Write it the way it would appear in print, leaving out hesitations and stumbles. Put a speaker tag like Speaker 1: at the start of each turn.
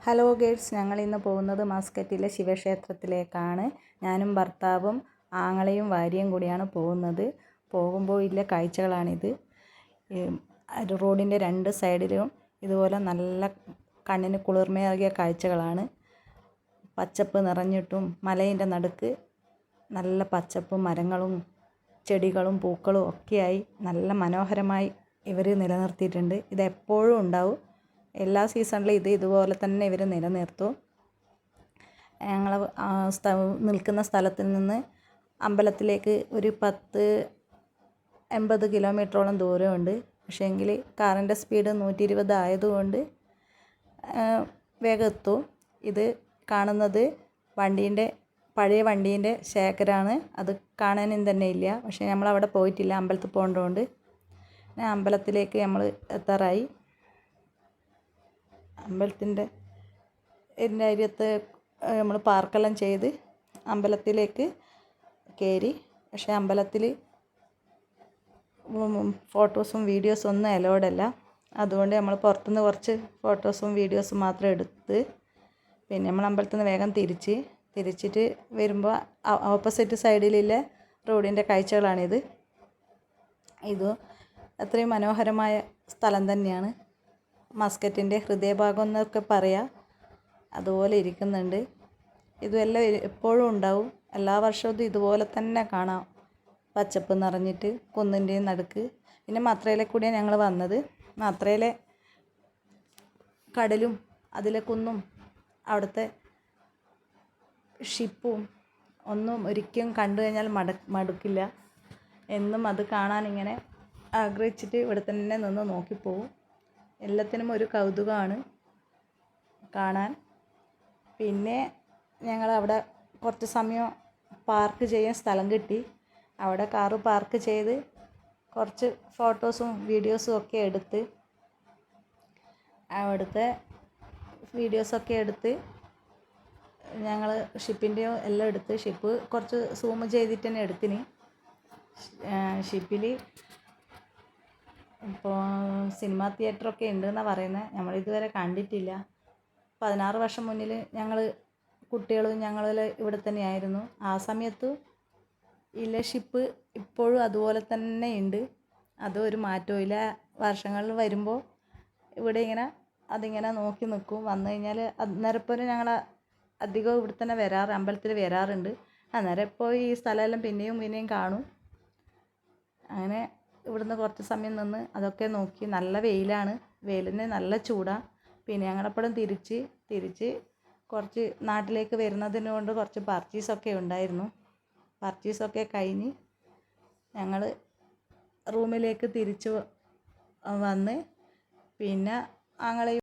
Speaker 1: Hello ഗേഡ്സ്, ഞങ്ങളിന്ന് പോകുന്നത് മസ്കറ്റിലെ ശിവക്ഷേത്രത്തിലേക്കാണ്. ഞാനും ഭർത്താവും ആങ്ങളയും ഭാര്യയും കൂടിയാണ് പോകുന്നത്. പോകുമ്പോൾ ഇല്ല കാഴ്ചകളാണിത്. റോഡിൻ്റെ രണ്ട് സൈഡിലും ഇതുപോലെ നല്ല കണ്ണിന് കുളിർമയേകിയ കാഴ്ചകളാണ്. പച്ചപ്പ് നിറഞ്ഞിട്ടും മലയിൻ്റെ നടുക്ക് നല്ല പച്ചപ്പും മരങ്ങളും ചെടികളും പൂക്കളും ഒക്കെയായി നല്ല മനോഹരമായി ഇവർ നിലനിർത്തിയിട്ടുണ്ട്. ഇതെപ്പോഴും ഉണ്ടാവും. എല്ലാ സീസണിലും ഇതുപോലെ തന്നെ ഇവർ നിലനിർത്തും. ഞങ്ങൾ നിൽക്കുന്ന സ്ഥലത്തിൽ നിന്ന് അമ്പലത്തിലേക്ക് ഒരു 10-80 കിലോമീറ്ററോളം ദൂരമുണ്ട്. പക്ഷേങ്കിൽ കാറിൻ്റെ സ്പീഡ് 120 ആയതുകൊണ്ട് വേഗം എത്തും. ഇത് കാണുന്നത് പഴയ വണ്ടീൻ്റെ ശേഖരമാണ്. അത് കാണാനും തന്നെ ഇല്ല. പക്ഷേ നമ്മളവിടെ പോയിട്ടില്ല, അമ്പലത്തിൽ പോകേണ്ടതുകൊണ്ട്. അമ്പലത്തിലേക്ക് നമ്മൾ എത്താറായി. അമ്പലത്തിൻ്റെ അരിയത്ത് നമ്മൾ പാർക്കെല്ലാം ചെയ്ത് അമ്പലത്തിലേക്ക് കയറി. പക്ഷേ അമ്പലത്തിൽ ഫോട്ടോസും വീഡിയോസും ഒന്നും അലൗഡല്ല. അതുകൊണ്ട് നമ്മൾ പുറത്തുനിന്ന് കുറച്ച് ഫോട്ടോസും വീഡിയോസും മാത്രം എടുത്ത് പിന്നെ നമ്മൾ അമ്പലത്തിൽ നിന്ന് വേഗം തിരിച്ചിട്ട് വരുമ്പോൾ ഓപ്പോസിറ്റ് സൈഡിലുള്ള റോഡിൻ്റെ കാഴ്ചകളാണിത്. ഇത് അത്രയും മനോഹരമായ സ്ഥലം തന്നെയാണ്. മസ്കറ്റിൻ്റെ ഹൃദയഭാഗം എന്നൊക്കെ പറയാം. അതുപോലെ ഇരിക്കുന്നുണ്ട്. ഇതെല്ലാം എപ്പോഴും ഉണ്ടാവും. എല്ലാ വർഷവും ഇതുപോലെ തന്നെ കാണാം. പച്ചപ്പ് നിറഞ്ഞിട്ട് കുന്നിൻ്റെയും നടുക്ക്. പിന്നെ മത്രയിലെ കൂടിയാണ് ഞങ്ങൾ വന്നത്. മത്രയിലെ കടലും അതിലെ കുന്നും അവിടുത്തെ ഷിപ്പും ഒന്നും ഒരിക്കലും കണ്ടു കഴിഞ്ഞാൽ മടുക്കില്ല. എന്നും അത് കാണാനിങ്ങനെ ആഗ്രഹിച്ചിട്ട് ഇവിടെ തന്നെ നിന്ന് നോക്കിപ്പോവും. എല്ലാത്തിനും ഒരു കൗതുകമാണ് കാണാൻ. പിന്നെ ഞങ്ങളവിടെ കുറച്ച് സമയം പാർക്ക് ചെയ്യാൻ സ്ഥലം കിട്ടി. അവിടെ കാറ് പാർക്ക് ചെയ്ത് കുറച്ച് ഫോട്ടോസും വീഡിയോസും ഒക്കെ എടുത്ത് അവിടുത്തെ വീഡിയോസൊക്കെ എടുത്ത് ഞങ്ങൾ ഷിപ്പിൻ്റെയോ എല്ലാം എടുത്ത് ഷിപ്പ് കുറച്ച് സൂം ചെയ്തിട്ട് തന്നെ എടുത്തിന്. ഷിപ്പിൽ ഇപ്പോൾ സിനിമ തിയേറ്ററൊക്കെ ഉണ്ടെന്നാണ് പറയുന്നത്. നമ്മളിതുവരെ കണ്ടിട്ടില്ല. 16 വർഷം മുന്നിൽ കുട്ടികളും ഞങ്ങളെല്ലാം ഇവിടെ തന്നെയായിരുന്നു. ആ സമയത്ത് ഇല്ല ഷിപ്പ് ഇപ്പോഴും അതുപോലെ തന്നെ ഉണ്ട്. അതൊരു മാറ്റവും ഇല്ല. വർഷങ്ങളിൽ വരുമ്പോൾ ഇവിടെ അതിങ്ങനെ നോക്കി നിൽക്കും. വന്നു കഴിഞ്ഞാൽ അന്നേരപ്പോലും ഞങ്ങൾ അധികം ഇവിടെ തന്നെ അമ്പലത്തിൽ വരാറുണ്ട്. അന്നേരം ഇപ്പോൾ ഈ സ്ഥലമെല്ലാം പിന്നെയും കാണും. അങ്ങനെ ഇവിടുന്ന് കുറച്ച് സമയം നിന്ന് അതൊക്കെ നോക്കി. നല്ല വെയിലാണ്. വെയിലിന് നല്ല ചൂടാണ്. പിന്നെ ഞങ്ങളപ്പോഴും തിരിച്ച് കുറച്ച് നാട്ടിലേക്ക് വരുന്നതിന് കൊണ്ട് കുറച്ച് പർച്ചേസൊക്കെ ഉണ്ടായിരുന്നു. പർച്ചേസൊക്കെ കഴിഞ്ഞ് ഞങ്ങൾ റൂമിലേക്ക് തിരിച്ച് വന്ന് പിന്നെ